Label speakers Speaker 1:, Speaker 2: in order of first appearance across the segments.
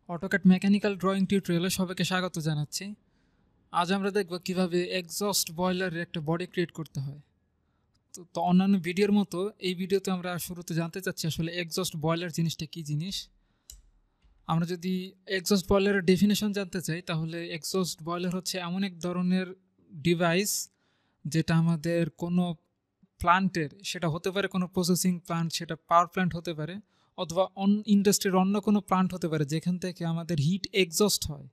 Speaker 1: AutoCAD mechanical drawing টিউটোরিয়ালে সবাইকে স্বাগত জানাচ্ছি। আজ আমরা দেখব কিভাবে এক্সস্ট বয়লারের একটা বডি ক্রিয়েট করতে হয়। তো অন্যান্য ভিডিওর মতো এই ভিডিওতে আমরা শুরুতে জানতে চাচ্ছি আসলে এক্সস্ট বয়লার জিনিসটা কী জিনিস। আমরা যদি এক্সস্ট বয়লারের ডেফিনেশন জানতে চাই তাহলে এক্সস্ট বয়লার হচ্ছে এমন এক ধরনের ডিভাইস যেটা আমাদের কোনো প্লান্টের, সেটা হতে পারে কোনো প্রসেসিং প্লান্ট, সেটা পাওয়ার প্ল্যান্ট হতে পারে, অথবা ইন্ডাস্ট্রির অন্য কোনো প্লান্ট হতে পারে যেখান থেকে আমাদের হিট এক্সস্ট হয়।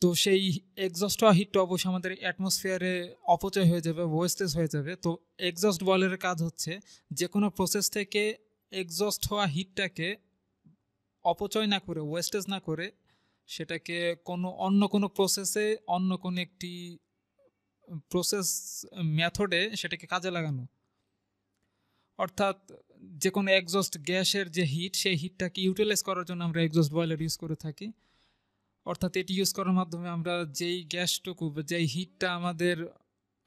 Speaker 1: তো সেই এক্সস্ট হওয়া হিটটা অবশ্যই আমাদের অ্যাটমসফিয়ারে অপচয় হয়ে যাবে, ওয়েস্টেজ হয়ে যাবে। তো এক্সস্ট বয়লারের কাজ হচ্ছে যে কোনো প্রসেস থেকে এক্সস্ট হওয়া হিটটাকে অপচয় না করে, ওয়েস্টেজ না করে, সেটাকে অন্য কোনো প্রসেসে, অন্য কোনো একটি প্রসেস মেথডে সেটাকে কাজে লাগানো। অর্থাৎ যে কোনো এক্সস্ট গ্যাসের যে হিট, সেই হিটটাকে ইউটিলাইজ করার জন্য আমরা এক্সস্ট বয়লার ইউজ করে থাকি। অর্থাৎ এটি ইউজ করার মাধ্যমে আমরা যেই গ্যাসটুকু, যেই হিটটা আমাদের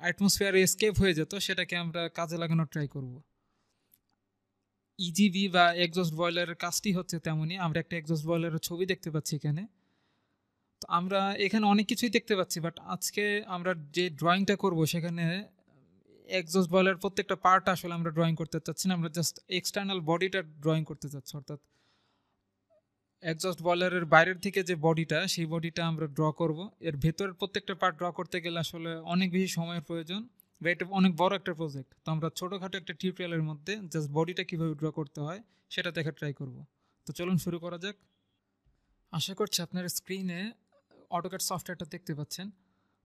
Speaker 1: অ্যাটমসফিয়ারে এসকেপ হয়ে যেত, সেটাকে আমরা কাজে লাগানোর ট্রাই করব। ইজিবি বা এক্সস্ট বয়লারের কাজটি হচ্ছে তেমনই। আমরা একটা এক্সস্ট বয়লারের ছবি দেখতে পাচ্ছি এখানে। তো আমরা এখানে অনেক কিছুই দেখতে পাচ্ছি, বাট আজকে আমরা যে ড্রয়িংটা করব সেখানে এক্সস্ট বয়লার প্রত্যেকটা পার্ট আসলে আমরা ড্রয়িং করতে চাচ্ছি না, আমরা জাস্ট এক্সটার্নাল বডিটা ড্রয়িং করতে চাচ্ছি। অর্থাৎ এক্সস্ট বয়লারের বাইরের থেকে যে বডিটা, সেই বডিটা আমরা ড্র করব। এর ভেতরের প্রত্যেকটা পার্ট ড্র করতে গেলে আসলে অনেক বেশি সময়ের প্রয়োজন, বা এটা অনেক বড় একটা প্রজেক্ট। তো আমরা ছোটোখাটো একটা টিউটোরিয়ালের মধ্যে জাস্ট বডিটা কীভাবে ড্র করতে হয় সেটা দেখা ট্রাই করব। তো চলুন শুরু করা যাক। আশা করছি আপনার স্ক্রিনে অটোক্যাড সফটওয়্যারটা দেখতে পাচ্ছেন।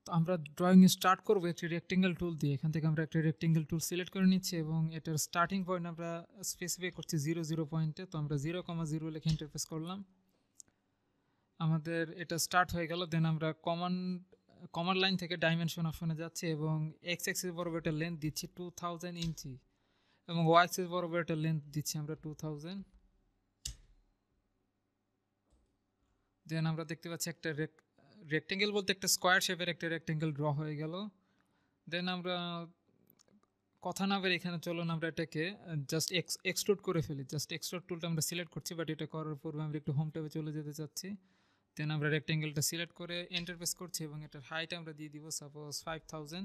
Speaker 1: তো আমরা ড্রয়িং স্টার্ট করব একটি রেক্টেঙ্গেল টুল দিয়ে। এখান থেকে আমরা একটা রেক্টেঙ্গেল টুল সিলেক্ট করে নিচ্ছি এবং এটার স্টার্টিং পয়েন্ট আমরা স্পেসিফাই করছি 0 পয়েন্টে। তো আমরা 0,0 লিখে ইন্টারফেস করলাম। আমাদের এটা স্টার্ট হয়ে গেল। দেন আমরা কমান্ড লাইন থেকে ডাইমেনশন অপশনে যাচ্ছি এবং এক্স অ্যাক্সিস বরাবর একটা লেন্থ দিচ্ছি 2000 ইঞ্চি এবং ওয়াই অ্যাক্সিস বরাবর একটা লেন্থ দিচ্ছি আমরা 2000। দেন আমরা দেখতে পাচ্ছি একটা রেক্টেঙ্গেল বলতে একটা স্কোয়ার শেপের একটা রেক্টেঙ্গেল ড্র হয়ে গেল। দেন আমরা কথা না বের এখানে চলুন আমরা এটাকে জাস্ট এক্সট্রুড করে ফেলি। জাস্ট এক্সট্রুড টুলটা আমরা সিলেক্ট করছি, বাট এটা করার পূর্বে আমরা একটু হোম ট্যাবে চলে যেতে চাচ্ছি। দেন আমরা রেক্টেঙ্গেলটা সিলেক্ট করে ইন্টারফেস করছি এবং এটার হাইট আমরা দিয়ে দিব সাপোজ 5000।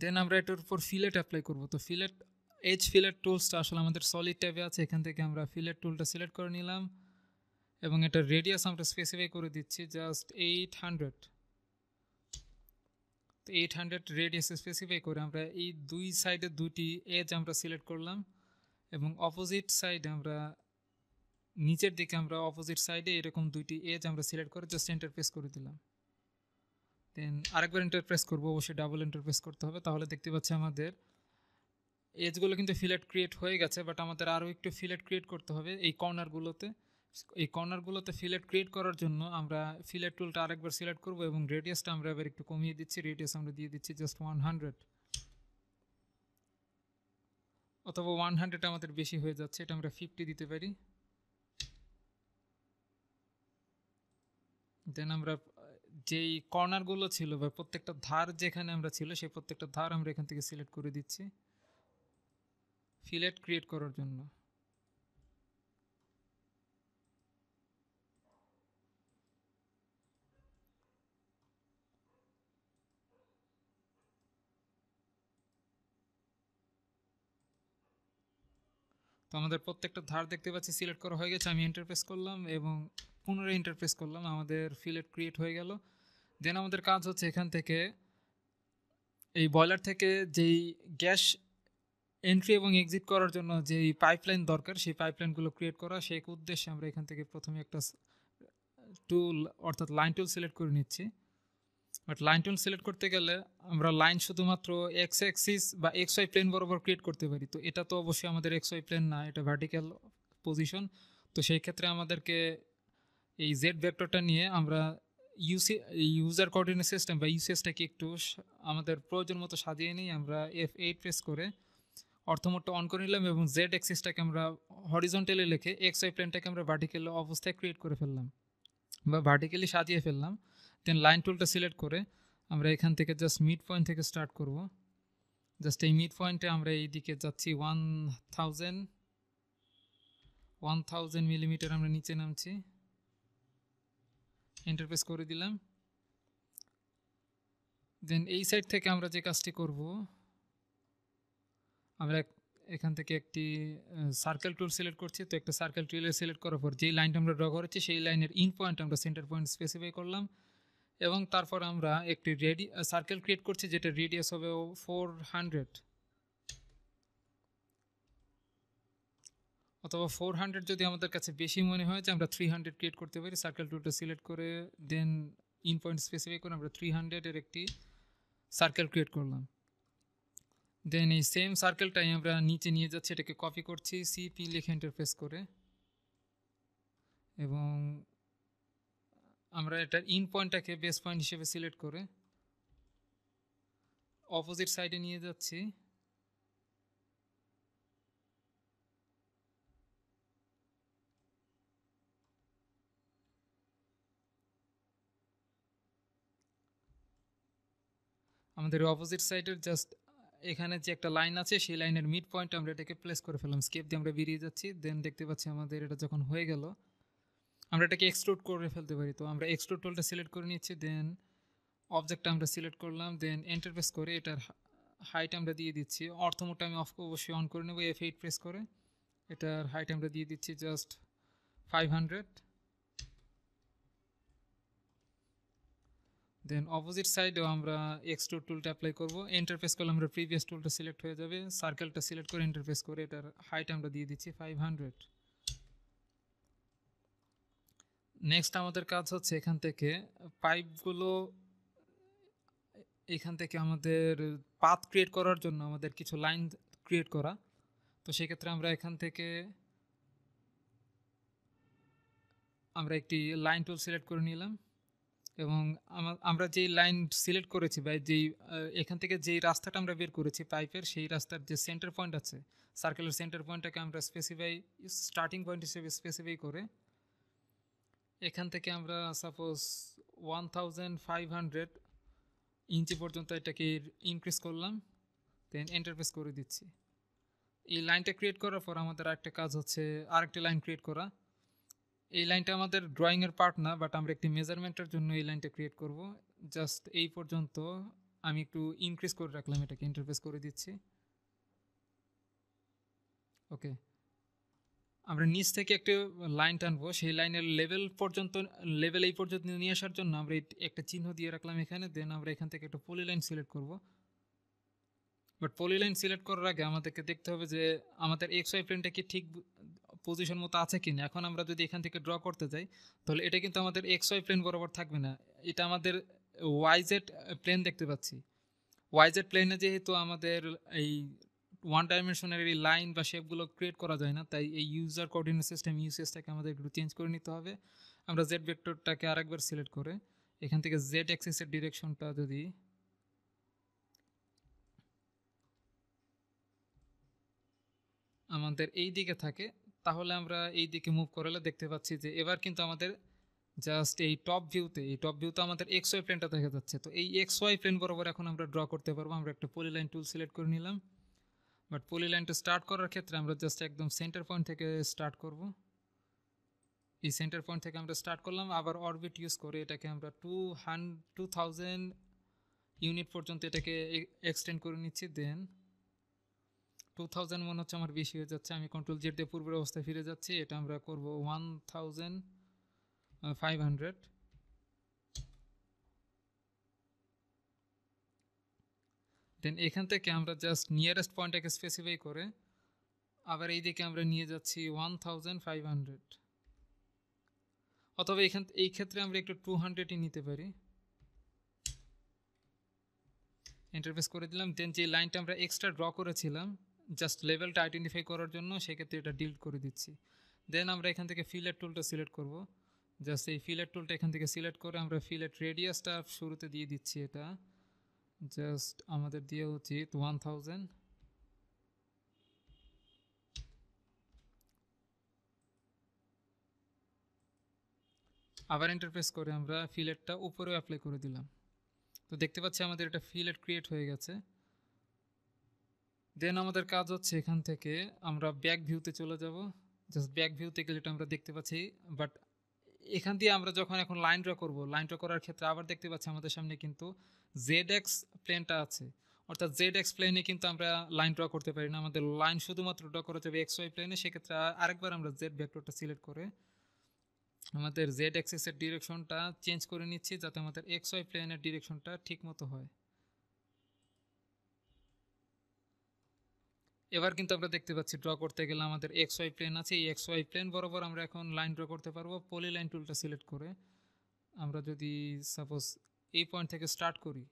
Speaker 1: দেন আমরা এটার উপর ফিলেট অ্যাপ্লাই করব। তো এজ ফিলেট টুলসটা আসলে আমাদের সলিড ট্যাবে আছে। এখান থেকে আমরা ফিলেট টুলটা সিলেক্ট করে নিলাম এবং এটার রেডিয়াস আমরা স্পেসিফাই করে দিচ্ছি জাস্ট 800। তো 800 রেডিয়াস স্পেসিফাই করে আমরা এই দুই সাইডে দুটি এজ আমরা সিলেক্ট করলাম এবং অপোজিট সাইডে আমরা নিচের দিকে আমরা অপোজিট সাইডে এরকম দুইটি এজ আমরা সিলেক্ট করে জাস্ট এন্টার প্রেস করে দিলাম। দেন আরেকবার এন্টার প্রেস করবো, অবশ্যই ডাবল এন্টার প্রেস করতে হবে। তাহলে দেখতে পাচ্ছি আমাদের এজগুলো কিন্তু ফিলেট ক্রিয়েট হয়ে গেছে, বাট আমাদের আরও একটু ফিলেট ক্রিয়েট করতে হবে এই কর্নারগুলোতে। এই কর্নারগুলোতে ফিলেট ক্রিয়েট করার জন্য আমরা ফিলেট টুলটা আরেকবার সিলেক্ট করব এবং রেডিয়াসটা আমরা এবার একটু কমিয়ে দিচ্ছি। রেডিয়াস আমরা দিয়ে দিচ্ছি জাস্ট 100, অথবা 100 আমাদের বেশি হয়ে যাচ্ছে, এটা আমরা 50 দিতে পারি। দেন আমরা যেই কর্নারগুলো ছিল বা প্রত্যেকটা ধার যেখানে আমরা ছিল, সেই প্রত্যেকটা ধার আমরা এখান থেকে সিলেক্ট করে দিচ্ছি ফিলেট ক্রিয়েট করার জন্য। তো আমাদের প্রত্যেকটা ধার দেখতে পাচ্ছি সিলেক্ট করা হয়ে গেছে। আমি ইন্টারপ্রেস করলাম এবং পুনরায় ইন্টারপ্রেস করলাম, আমাদের ফিলেট ক্রিয়েট হয়ে গেল। দেন আমাদের কাজ হচ্ছে এখান থেকে এই বয়লার থেকে যেই গ্যাস এন্ট্রি এবং এক্সিট করার জন্য যেই পাইপলাইন দরকার, সেই পাইপলাইনগুলো ক্রিয়েট করা। সেই উদ্দেশ্যে আমরা এখান থেকে প্রথমে একটা টুল অর্থাৎ লাইন টুল সিলেক্ট করে নিচ্ছি। বাট লাইন টুল সিলেক্ট করতে গেলে আমরা লাইন শুধুমাত্র এক্স অ্যাক্সিস বা এক্স ওয়াই প্লেন বরাবর ক্রিয়েট করতে পারি। তো এটা তো অবশ্যই আমাদের এক্স ওয়াই প্লেন না, এটা ভার্টিক্যাল পজিশন। তো সেই ক্ষেত্রে আমাদেরকে এই জেড ভেক্টরটা নিয়ে আমরা ইউজার কোঅর্ডিনেট সিস্টেম বা ইউসিএসটাকে একটু আমাদের প্রয়োজন মতো সাজিয়ে নিই। আমরা F8 প্রেস করে অর্থমোডটা অন করে নিলাম এবং জেড অ্যাক্সিসটাকে আমরা হরিজন্টালি লিখে এক্স ওয়াই প্লেনটাকে আমরা ভার্টিক্যাল অবস্থায় ক্রিয়েট করে ফেললাম বা ভার্টিক্যালি সাজিয়ে ফেললাম। দেন লাইন টুলটা সিলেক্ট করে আমরা এখান থেকে জাস্ট মিড পয়েন্ট থেকে স্টার্ট করব। জাস্ট এই মিড পয়েন্টে আমরা এই দিকে যাচ্ছি 1000 1000 মিলিমিটার আমরা নিচে নামছি, এন্টার প্রেস করে দিলাম। দেন এই সাইড থেকে আমরা যে কাজটি করব, আমরা এখান থেকে একটি সার্কেল টুল সিলেক্ট করছি। তো একটা সার্কেল টুলে সিলেক্ট করার পর যেই লাইনটা আমরা ড্র করেছি সেই লাইনের ইন পয়েন্ট আমরা সেন্টার পয়েন্ট স্পেসিফাই করলাম, এবং তারপর আমরা একটি সার্কেল ক্রিয়েট করছি যেটা রেডিয়াস হবে 400 অথবা 400 যদি আমাদের কাছে বেশি মনে হয় যে আমরা 300 ক্রিয়েট করতে পারি। সার্কেল টুলটা সিলেক্ট করে দেন ইন পয়েন্ট স্পেসিফাই করে আমরা 300 এর একটি সার্কেল ক্রিয়েট করলাম। দেন এই সেম সার্কেলটাই আমরা নিচে নিয়ে যাচ্ছি, এটাকে কপি করছি সিপি লিখে এন্টার প্রেস করে, এবং আমরা এটার ইন পয়েন্টটাকে বেস পয়েন্ট হিসেবে সিলেক্ট করে অপোজিট সাইডে নিয়ে যাচ্ছি। আমাদের অপোজিট সাইডের জাস্ট এখানে যে একটা লাইন আছে সেই লাইনের মিড পয়েন্ট আমরা এটাকে প্লেস করে ফেললাম, স্কেপ দিয়ে আমরা বেরিয়ে যাচ্ছি। দেন দেখতে পাচ্ছি আমাদের এটা যখন হয়ে গেল আমরা এটাকে এক্সট্রুড করে ফেলতে পারি। তো আমরা এক্সট্রুড টুলটা সিলেক্ট করে নিচ্ছি, দেন অবজেক্টটা আমরা সিলেক্ট করলাম, দেন এন্টার প্রেস করে এটার হাইট আমরা দিয়ে দিচ্ছি। অর্থমোডটা আমি অবশ্যই অন করে নেব, F8 প্রেস করে এটার হাইট আমরা দিয়ে দিচ্ছি জাস্ট 500। দেন অপোজিট সাইডেও আমরা এক্সট্রুড টুলটা অ্যাপ্লাই করব, এন্টার প্রেস করলে আমরা প্রিভিয়াস টুলটা সিলেক্ট হয়ে যাবে। সার্কেলটা সিলেক্ট করে এন্টার প্রেস করে এটার হাইট আমরা দিয়ে দিচ্ছি 500। নেক্সট আমাদের কাজ হচ্ছে এখান থেকে পাইপগুলো, এখান থেকে আমাদের পাথ ক্রিয়েট করার জন্য আমাদের কিছু লাইন ক্রিয়েট করা। তো সেক্ষেত্রে আমরা এখান থেকে আমরা একটি লাইন টুল সিলেক্ট করে নিলাম, এবং আমরা যেই লাইন সিলেক্ট করেছি বা যেই এখান থেকে যেই রাস্তাটা আমরা বের করেছি পাইপের, সেই রাস্তার যে সেন্টার পয়েন্ট আছে সার্কেলের সেন্টার পয়েন্টটাকে আমরা স্টার্টিং পয়েন্ট হিসেবে স্পেসিফাই করে এখান থেকে আমরা সাপোজ 1500 ইঞ্চি পর্যন্ত এটাকে ইনক্রিজ করলাম, দেন এন্টার প্রেস করে দিচ্ছি। এই লাইনটা ক্রিয়েট করার পর আমাদের আরেকটা কাজ হচ্ছে আরেকটি লাইন ক্রিয়েট করা। এই লাইনটা আমাদের ড্রয়িংয়ের পার্ট না, বাট আমরা একটি মেজারমেন্টের জন্য এই লাইনটা ক্রিয়েট করব। জাস্ট এই পর্যন্ত আমি একটু ইনক্রিজ করে রাখলাম, এটাকে এন্টার প্রেস করে দিচ্ছি। ওকে, আমরা নিচ থেকে একটা লাইন টানবো, সেই লাইনের লেভেল এই পর্যন্ত নিয়ে আসার জন্য আমরা একটা চিহ্ন দিয়ে রাখলাম এখানে। দেন আমরা এখান থেকে একটা পলি লাইন সিলেক্ট করব, বাট পলি লাইন সিলেক্ট করার আগে আমাদেরকে দেখতে হবে যে আমাদের এক্স ওয়াই প্লেনটা কি ঠিক পজিশন মতো আছে কিনা। এখন আমরা যদি এখান থেকে ড্র করতে যাই তাহলে এটা কিন্তু আমাদের এক্স ওয়াই প্লেন বরাবর থাকবে না, এটা আমাদের ওয়াইজেড প্লেন দেখতে পাচ্ছি। ওয়াইজেড প্লেনে যেহেতু আমাদের এই ওয়ান ডাইমেনশনের এই লাইন বা শেপগুলো ক্রিয়েট করা যায় না, তাই এই ইউজার কোঅর্ডিনেট সিস্টেম ইউসিএসটাকে আমাদের একটু চেঞ্জ করে নিতে হবে। আমরা জেড ভেক্টরটাকে আরেকবার সিলেক্ট করে এখান থেকে জেড অ্যাক্সিসের ডিরেকশনটা যদি আমাদের এই দিকে থাকে তাহলে আমরা এই দিকে মুভ করলে দেখতে পাচ্ছি যে এবার কিন্তু আমাদের জাস্ট এই টপ ভিউতে আমাদের এক্স ওয়াই প্লেনটা দেখা যাচ্ছে। তো এই এক্স ওয়াই প্লেন বরাবর এখন আমরা ড্র করতে পারবো। আমরা একটা পলি লাইন টুল সিলেক্ট করে নিলাম, বাট পলি লাইনটা স্টার্ট করার ক্ষেত্রে আমরা জাস্ট একদম সেন্টার পয়েন্ট থেকে স্টার্ট করব। এই সেন্টার পয়েন্ট থেকে আমরা স্টার্ট করলাম, আবার অরবিট ইউজ করে এটাকে আমরা 2000 ইউনিট পর্যন্ত এটাকে এক্সটেন্ড করে নিচ্ছি। দেন 2000 মনে হচ্ছে আমার বেশি হয়ে যাচ্ছে, আমি কন্ট্রোল জেড দিয়ে পূর্বের অবস্থায় ফিরে যাচ্ছি। এটা আমরা করব 1500। দেন এখান থেকে আমরা জাস্ট নিয়ারেস্ট পয়েন্টটাকে স্পেসিফাই করে আবার এই দিকে আমরা নিয়ে যাচ্ছি 1500, অথবা এই ক্ষেত্রে আমরা একটু 200ই নিতে পারি। ইন্টারফেস করে দিলাম। দেন যে লাইনটা আমরা এক্সট্রা ড্র করেছিলাম জাস্ট লেভেলটা আইডেন্টিফাই করার জন্য, সেক্ষেত্রে এটা ডিলিট করে দিচ্ছি। দেন আমরা এখান থেকে ফিলেট টুলটা সিলেক্ট করব, জাস্ট এই ফিলেট টুলটা এখান থেকে সিলেক্ট করে আমরা ফিলেট রেডিয়াসটা শুরুতে দিয়ে দিচ্ছি। এটা জাস্ট আমাদের দেওয়া উচিত 1000। আবার ইন্টারফেস করে আমরা ফিলেটটা উপরেও অ্যাপ্লাই করে দিলাম। তো দেখতে পাচ্ছি আমাদের এটা ফিলেট ক্রিয়েট হয়ে গেছে। দেন আমাদের কাজ হচ্ছে এখান থেকে আমরা ব্যাক ভিউতে চলে যাব। জাস্ট ব্যাক ভিউ থেকে যেটা আমরা দেখতে পাচ্ছি। বাট এখান দিয়ে আমরা যখন এখন লাইন ড্র করব, লাইন ড্র করার ক্ষেত্রে আবার দেখতে পাচ্ছি আমাদের সামনে কিন্তু ZX প্লেনটা আছে। অর্থাৎ ZX প্লেনে কিন্তু আমরা লাইন ড্র করতে পারি না, আমাদের লাইন শুধুমাত্র ড্র করা যাবে XY প্লেনে। সেক্ষেত্রে আরেকবার আমরা Z ভেক্টরটা সিলেক্ট করে আমাদের Z অ্যাক্সিসের ডিরেকশনটা চেঞ্জ করে নিচ্ছি, যাতে আমাদের XY প্লেনের ডিরেকশনটা ঠিক মতো হয়। এবার কিন্তু আমরা দেখতে পাচ্ছি ড্র করতে গেলে আমাদের XY প্লেন আছে, এই XY প্লেন বরাবর আমরা এখন লাইন ড্র করতে পারবো পলিলাইন টুলটা সিলেক্ট করে। আমরা যদি সাপোজ এই পয়েন্ট থেকে স্টার্ট করি,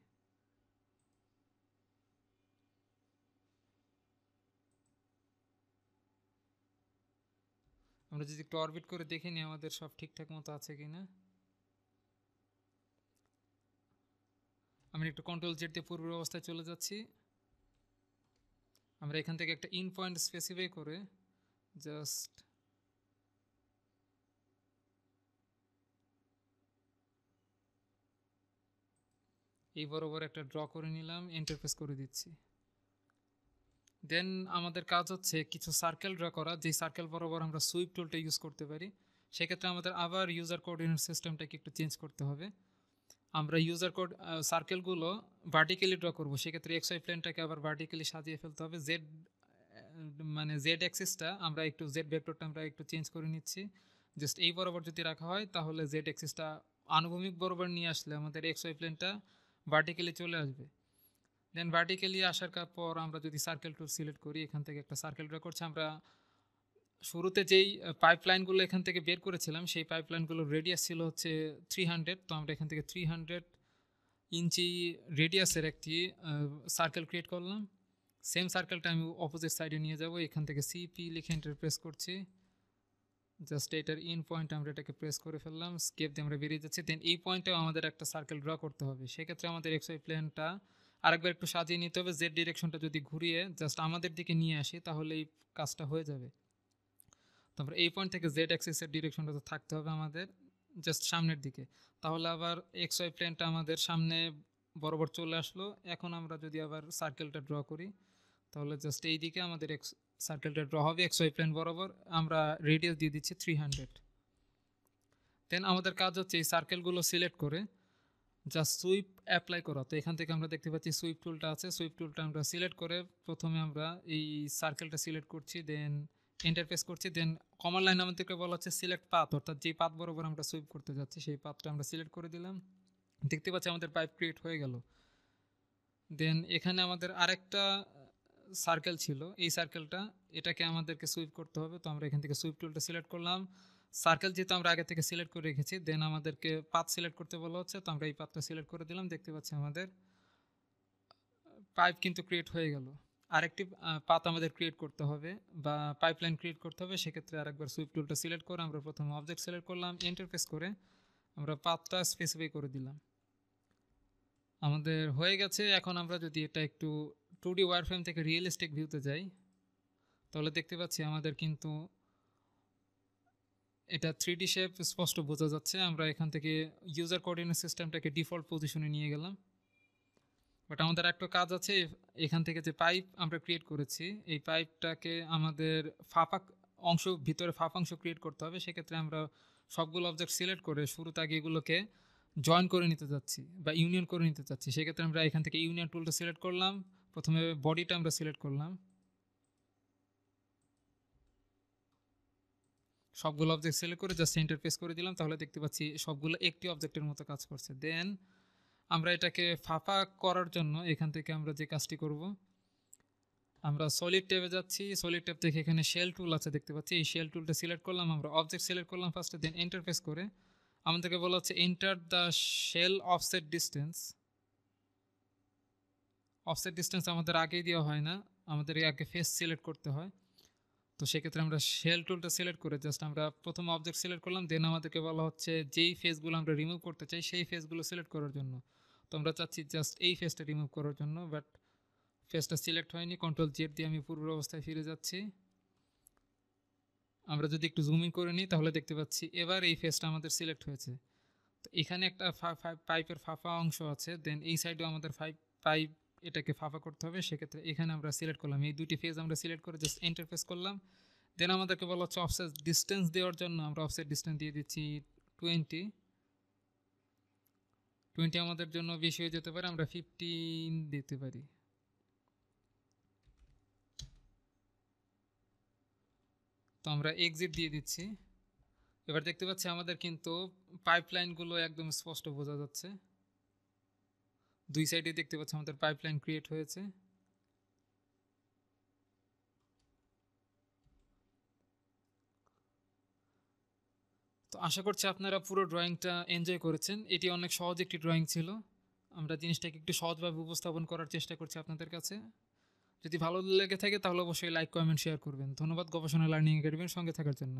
Speaker 1: আমরা যদি একটু অরবিট করে দেখে নিই আমাদের সব ঠিকঠাক মতো আছে কিনা। আমি একটু কন্ট্রোল জেড দিয়ে পূর্বের অবস্থায় চলে যাচ্ছি। আমরা এখান থেকে একটা ইন পয়েন্ট স্পেসিফাই করে জাস্ট এই বরাবর একটা ড্র করে নিলাম, এন্টার প্রেস করে দিচ্ছি। দেন আমাদের কাজ হচ্ছে কিছু সার্কেল ড্র করা, যেই সার্কেল বরাবর আমরা সুইপ টুলটা ইউজ করতে পারি। সেক্ষেত্রে আমাদের আবার ইউজার কোঅর্ডিনেট সিস্টেমটাকে একটু চেঞ্জ করতে হবে। আমরা ইউজার কোড সার্কেলগুলো ভার্টিক্যালি ড্র করবো, সেক্ষেত্রে XY প্লেনটাকে আবার ভার্টিক্যালি সাজিয়ে ফেলতে হবে। মানে জেড অ্যাক্সিসটা আমরা একটু জেড ভেক্টরটা আমরা একটু চেঞ্জ করে নিচ্ছি। জাস্ট এই বরাবর যদি রাখা হয় তাহলে জেড অ্যাক্সিসটা আনুভূমিক বরাবর নিয়ে আসলে আমাদের XY প্লেনটা ভার্টিক্যালি চলে আসবে। দেন ভার্টিক্যালি আসার পর আমরা যদি সার্কেল টুল সিলেক্ট করি, এখান থেকে একটা সার্কেল ড্র করছি। আমরা শুরুতে যেই পাইপলাইনগুলো এখান থেকে বের করেছিলাম, সেই পাইপলাইনগুলোর রেডিয়াস ছিল হচ্ছে 300। তো আমরা এখান থেকে 300 ইঞ্চি রেডিয়াসের একটি সার্কেল ক্রিয়েট করলাম। সেম সার্কেলটা আমি অপোজিট সাইডে নিয়ে যাব। এখান থেকে সিপি লিখে এন্টার প্রেস করছি। জাস্ট এটার ইন পয়েন্ট আমরা এটাকে প্রেস করে ফেললাম, স্কেপ দিয়ে আমরা বেরিয়ে যাচ্ছি। দেন এই পয়েন্টেও আমাদের একটা সার্কেল ড্র করতে হবে। সেক্ষেত্রে আমাদের XY প্লেনটা আরেকবার একটু সাজিয়ে নিতে হবে। জেড ডিরেকশনটা যদি ঘুরিয়ে জাস্ট আমাদের দিকে নিয়ে আসি তাহলে এই কাজটা হয়ে যাবে। তারপর এই পয়েন্ট থেকে জেড অ্যাক্সিসের ডিরেকশনটা তো থাকতে হবে আমাদের জাস্ট সামনের দিকে, তাহলে আবার XY প্লেনটা আমাদের সামনে বরাবর চলে আসলো। এখন আমরা যদি আবার সার্কেলটা ড্র করি তাহলে জাস্ট এই দিকে আমাদের সার্কেলটা ড্র হবে XY প্লেন বরাবর। আমরা রেডিয়াস দিয়ে দিচ্ছি 300। দেন আমাদের কাজ হচ্ছে এই সার্কেলগুলো সিলেক্ট করে জাস্ট সুইপ অ্যাপ্লাই করা। তো এখান থেকে আমরা দেখতে পাচ্ছি সুইপ টুলটা আছে, সুইপ টুলটা আমরা সিলেক্ট করে প্রথমে আমরা এই সার্কেলটা সিলেক্ট করছি, দেন ইন্টারফেস করছি। দেন কমান্ড লাইন আমাদেরকে বলা হচ্ছে সিলেক্ট পাথ, অর্থাৎ যে পাথ বরাবর আমরা সুইপ করতে যাচ্ছি সেই পাথটা আমরা সিলেক্ট করে দিলাম। দেখতে পাচ্ছি আমাদের পাইপ ক্রিয়েট হয়ে গেল। দেন এখানে আমাদের আরেকটা সার্কেল ছিল, এই সার্কেলটা এটাকে আমাদেরকে সুইপ করতে হবে। তো আমরা এখান থেকে সুইপ টুলটা সিলেক্ট করলাম। সার্কেল যেহেতু আমরা আগে থেকে সিলেক্ট করে রেখেছি, দেন আমাদেরকে পাথ সিলেক্ট করতে বলা হচ্ছে, তো আমরা এই পাথটা সিলেক্ট করে দিলাম। দেখতে পাচ্ছি আমাদের পাইপ কিন্তু ক্রিয়েট হয়ে গেল। আরেকটি পাথ আমাদের ক্রিয়েট করতে হবে বা পাইপলাইন ক্রিয়েট করতে হবে। সেক্ষেত্রে আরেকবার সুইপ টুলটা সিলেক্ট করে আমরা প্রথমে অবজেক্ট সিলেক্ট করলাম, ইন্টারফেস করে আমরা পাথটা স্পেসিফাই করে দিলাম। আমাদের হয়ে গেছে। এখন আমরা যদি এটা একটু 2D ওয়্যারফ্রেম থেকে রিয়েলিস্টিক ভিউতে যাই তাহলে দেখতে পাচ্ছি আমাদের কিন্তু এটা 3D শেপ স্পষ্ট বোঝা যাচ্ছে। আমরা এখান থেকে ইউজার কোঅর্ডিনেট সিস্টেমটাকে ডিফল্ট পজিশনে নিয়ে গেলাম। বাট আমাদের একটা কাজ আছে, এখান থেকে যে পাইপ আমরা ক্রিয়েট করেছি এই পাইপটাকে আমাদের ফাঁপা অংশ, ভিতরে ফাঁপা অংশ ক্রিয়েট করতে হবে। সেক্ষেত্রে আমরা সবগুলো অবজেক্ট সিলেক্ট করে শুরুতে আগে এগুলোকে জয়েন করে নিতে যাচ্ছি বা ইউনিয়ন করে নিতে চাচ্ছি। সেক্ষেত্রে আমরা এখান থেকে ইউনিয়ন টুলটা সিলেক্ট করলাম। প্রথমে বডিটা আমরা সিলেক্ট করলাম, সবগুলো অবজেক্ট সিলেক্ট করে জাস্ট ইন্টারফেস করে দিলাম। তাহলে দেখতে পাচ্ছি সবগুলো একটি অবজেক্টের মতো কাজ করছে। দেন আমরা এটাকে ফাঁপা করার জন্য এখান থেকে আমরা যে কাজটি করব, আমরা সলিড ট্যাবে যাচ্ছি। সলিড ট্যাব থেকে এখানে শেল টুল আছে দেখতে পাচ্ছি, এই শেল টুলটা সিলেক্ট করলাম। আমরা অবজেক্ট সিলেক্ট করলাম ফার্স্টে, দেন ইন্টারফেস করে আমাদেরকে বলা হচ্ছে enter the shell offset distance. Offset distance আমাদের আগেই দেওয়া হয় না, আমাদের আগে ফেস সিলেক্ট করতে হয়। তো সেক্ষেত্রে আমরা শেল টুলটা সিলেক্ট করে জাস্ট আমরা প্রথম অবজেক্ট সিলেক্ট করলাম। দেন আমাদেরকে বলা হচ্ছে যেই ফেসগুলো আমরা রিমুভ করতে চাই সেই ফেসগুলো সিলেক্ট করার জন্য। তো আমরা চাচ্ছি জাস্ট এই ফেসটা রিমুভ করার জন্য, বাট ফেসটা সিলেক্ট হয়নি। কন্ট্রোল জেড দিয়ে আমি পূর্ব অবস্থায় ফিরে যাচ্ছি। আমরা যদি একটু জুমিং করে নিই তাহলে দেখতে পাচ্ছি এবার এই ফেসটা আমাদের সিলেক্ট হয়েছে। তো এখানে একটা পাইপের ফাঁপা অংশ আছে, দেন এই সাইডেও আমাদের পাইপ এটাকে ফাঁপা করতে হবে। সেক্ষেত্রে এখানে আমরা সিলেক্ট করলাম, এই দুটি ফেজ আমরা সিলেক্ট করে জাস্ট ইন্টারফেস করলাম। দেন আমাদেরকে বলা হচ্ছে অফসেট ডিস্টেন্স দেওয়ার জন্য আমরা অফসেট ডিস্টেন্স দিয়ে দিচ্ছি 20 আমাদের জন্য বেশি হয়ে যেতে পারে, আমরা 15 দিতে পারি। তো আমরা এক্সিট দিয়ে দিচ্ছি। এবার দেখতে পাচ্ছি আমাদের কিন্তু পাইপলাইনগুলো একদম স্পষ্ট বোঝা যাচ্ছে। দুই সাইডে দেখতে পাচ্ছি আমাদের পাইপলাইন ক্রিয়েট হয়েছে। তো আশা করছি আপনারা পুরো ড্রয়িংটা এনজয় করেছেন। এটি অনেক সহজ একটি ড্রয়িং ছিল। আমরা জিনিসটাকে একটু সহজভাবে উপস্থাপন করার চেষ্টা করছি আপনাদের কাছে। যদি ভালো লেগে থাকে তাহলে অবশ্যই লাইক, কমেন্ট, শেয়ার করবেন। ধন্যবাদ গবেষণা লার্নিং একাডেমির সঙ্গে থাকার জন্য।